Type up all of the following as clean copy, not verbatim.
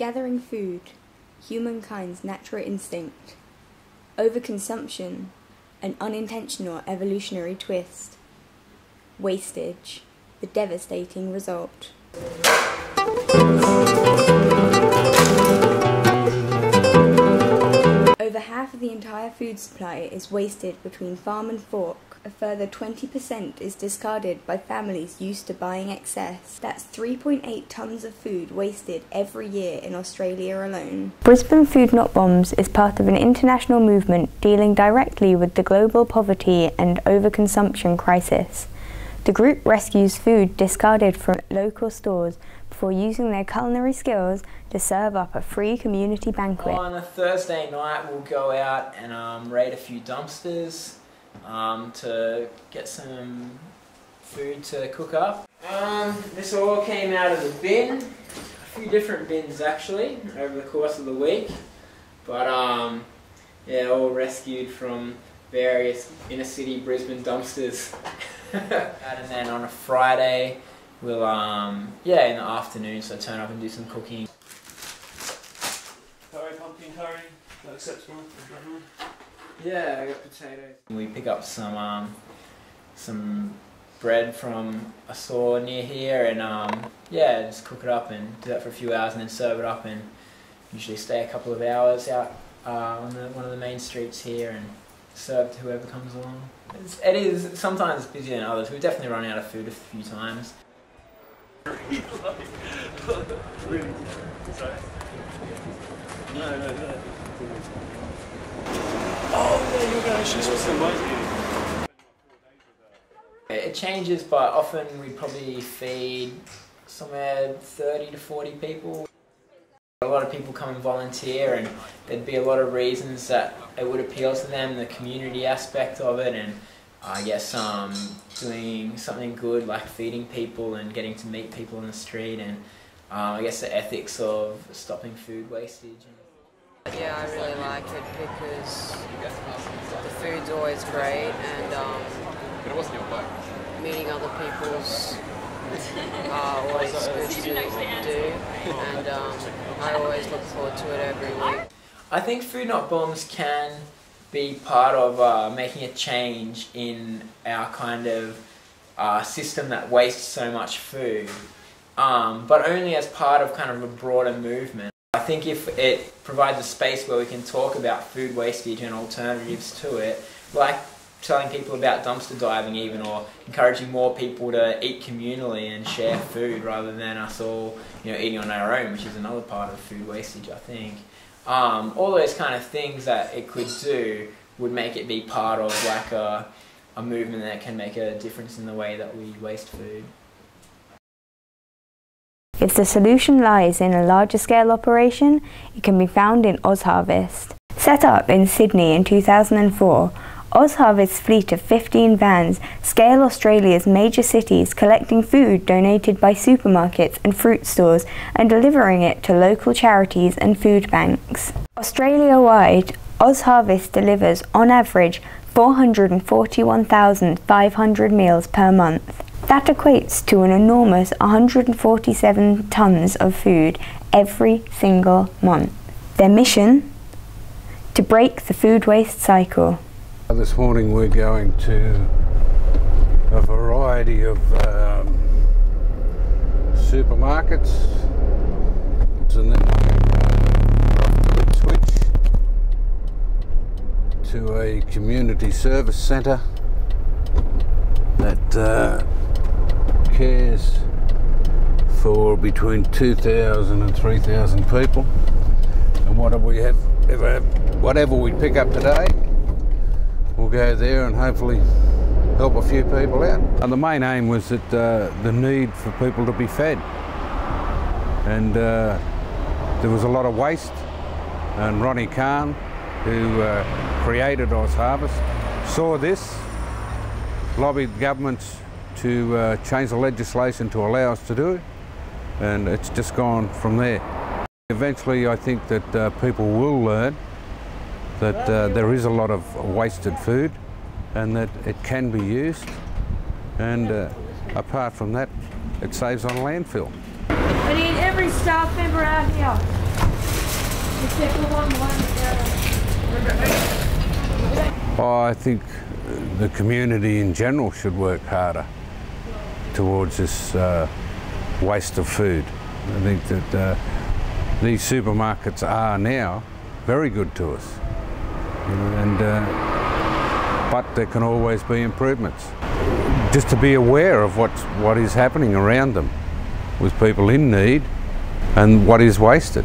Gathering food, humankind's natural instinct. Overconsumption, an unintentional evolutionary twist. Wastage, the devastating result. Over half of the entire food supply is wasted between farm and fork. A further 20% is discarded by families used to buying excess. That's 3.8 tonnes of food wasted every year in Australia alone. Brisbane Food Not Bombs is part of an international movement dealing directly with the global poverty and overconsumption crisis. The group rescues food discarded from local stores before using their culinary skills to serve up a free community banquet. On a Thursday night we'll go out and raid a few dumpsters to get some food to cook up. This all came out of the bin, a few different bins actually, over the course of the week. But yeah, all rescued from various inner city Brisbane dumpsters. And then on a Friday we'll, yeah, in the afternoon, so turn up and do some cooking. Curry, pumpkin curry, that acceptable? Yeah, I got potatoes. We pick up some bread from a store near here and yeah, just cook it up and do that for a few hours and then serve it up, and usually stay a couple of hours out on one of the main streets here and serve to whoever comes along. It is sometimes busier than others. We've definitely run out of food a few times. Really? Sorry? No. Oh yeah, you're going to shoot some. It changes, but often we probably feed somewhere 30 to 40 people. A lot of people come and volunteer, and there'd be a lot of reasons that it would appeal to them, the community aspect of it, and I guess doing something good like feeding people and getting to meet people in the street, and I guess the ethics of stopping food wastage. Yeah, I really like it because the food's always great, and meeting other people's always good to do, and I always look forward to it every week. I think Food Not Bombs can be part of making a change in our kind of system that wastes so much food, but only as part of kind of a broader movement. I think if it provides a space where we can talk about food wastage and alternatives to it, like telling people about dumpster diving even, or encouraging more people to eat communally and share food rather than us all, eating on our own, which is another part of food wastage, I think. All those kind of things that it could do would make it be part of like a movement that can make a difference in the way that we waste food. If the solution lies in a larger scale operation, it can be found in OzHarvest. Set up in Sydney in 2004, OzHarvest's fleet of 15 vans scale Australia's major cities, collecting food donated by supermarkets and fruit stores and delivering it to local charities and food banks. Australia-wide, OzHarvest delivers on average 441,500 meals per month. That equates to an enormous 147 tonnes of food every single month. Their mission? To break the food waste cycle. This morning we're going to a variety of supermarkets, and then we're switch to a community service centre that cares for between 2,000 and 3,000 people, and whatever we pick up today, we'll go there and hopefully help a few people out. And the main aim was that the need for people to be fed, and there was a lot of waste, and Ronnie Khan, who created OzHarvest, saw this, lobbied governments to change the legislation to allow us to do it, and it's just gone from there. Eventually I think that people will learn that there is a lot of wasted food and that it can be used, and apart from that, it saves on landfill. I need every staff member out here. I think the community in general should work harder towards this waste of food. I think that these supermarkets are now very good to us, you know, but there can always be improvements. Just to be aware of what is happening around them with people in need and what is wasted.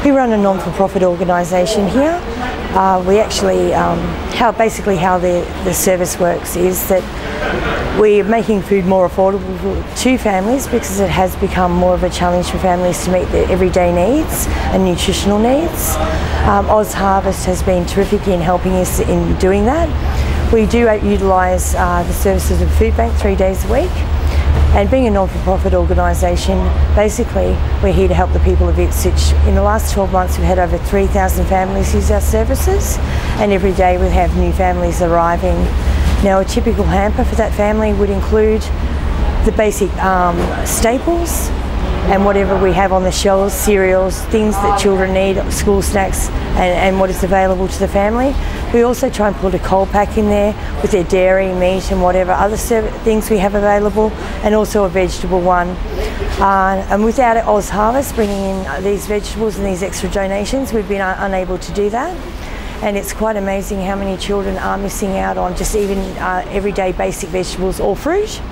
We run a non-for-profit organisation here. We actually, basically how the service works is that we're making food more affordable to families because it has become more of a challenge for families to meet their everyday needs and nutritional needs. Oz Harvest has been terrific in helping us in doing that. We do utilise the services of Food Bank 3 days a week. And being a non-for-profit organisation, basically we're here to help the people of Ipswich. In the last 12 months we've had over 3,000 families use our services, and every day we have new families arriving. Now a typical hamper for that family would include the basic staples and whatever we have on the shelves, cereals, things that children need, school snacks, and what is available to the family. We also try and put a cold pack in there with their dairy, meat and whatever other things we have available, and also a vegetable one. And without Oz Harvest bringing in these vegetables and these extra donations, we've been unable to do that. And it's quite amazing how many children are missing out on just even everyday basic vegetables or fruit.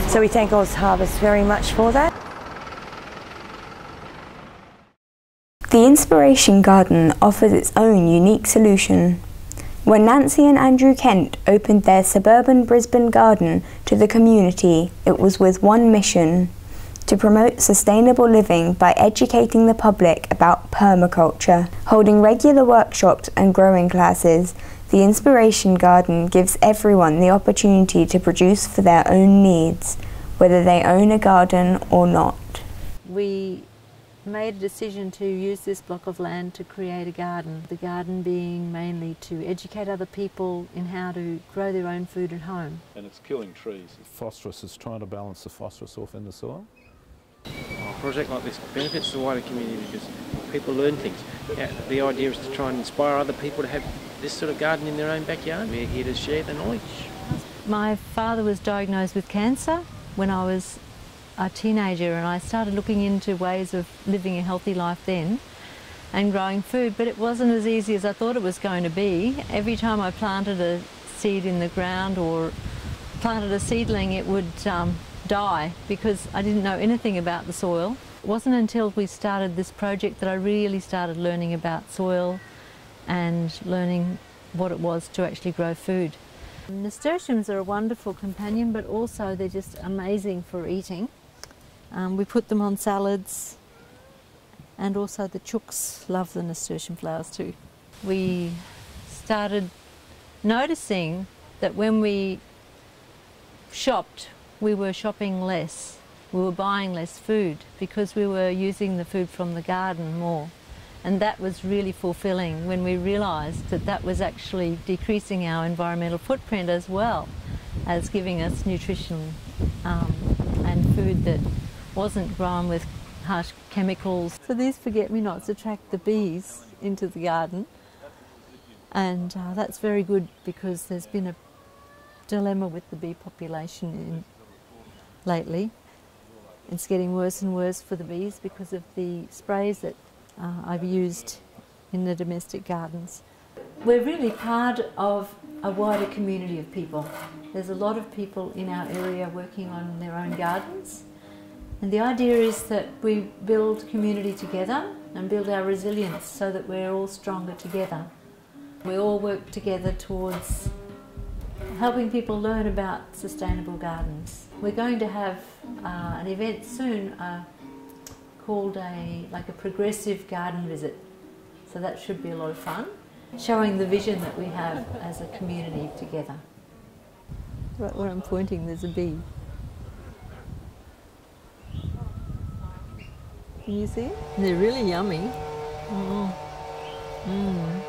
So we thank Oz Harvest very much for that. The Inspiration Garden offers its own unique solution. When Nancy and Andrew Kent opened their suburban Brisbane garden to the community, it was with one mission: to promote sustainable living by educating the public about permaculture. Holding regular workshops and growing classes, the Inspiration Garden gives everyone the opportunity to produce for their own needs, whether they own a garden or not. We made a decision to use this block of land to create a garden. The garden being mainly to educate other people in how to grow their own food at home. And it's killing trees. Phosphorus is trying to balance the phosphorus off in the soil. A project like this benefits the wider community because people learn things. The idea is to try and inspire other people to have this sort of garden in their own backyard. We're here to share the knowledge. My father was diagnosed with cancer when I was a teenager, and I started looking into ways of living a healthy life then and growing food, but it wasn't as easy as I thought it was going to be. Every time I planted a seed in the ground or planted a seedling, it would die because I didn't know anything about the soil. It wasn't until we started this project that I really started learning about soil and learning what it was to actually grow food. Nasturtiums are a wonderful companion, but also they're just amazing for eating. We put them on salads, and also the chooks love the nasturtium flowers too. We started noticing that when we shopped, we were shopping less. We were buying less food because we were using the food from the garden more. And that was really fulfilling when we realised that that was actually decreasing our environmental footprint as well as giving us nutrition and food that wasn't grown with harsh chemicals. So these forget-me-nots attract the bees into the garden, and that's very good because there's been a dilemma with the bee population lately. It's getting worse and worse for the bees because of the sprays that I've used in the domestic gardens. We're really part of a wider community of people. There's a lot of people in our area working on their own gardens, and the idea is that we build community together and build our resilience so that we're all stronger together. We all work together towards helping people learn about sustainable gardens. We're going to have an event soon called a progressive garden visit. So that should be a lot of fun, showing the vision that we have as a community together. Right where I'm pointing, there's a bee. Can you see it? They're really yummy. Mm. Mm.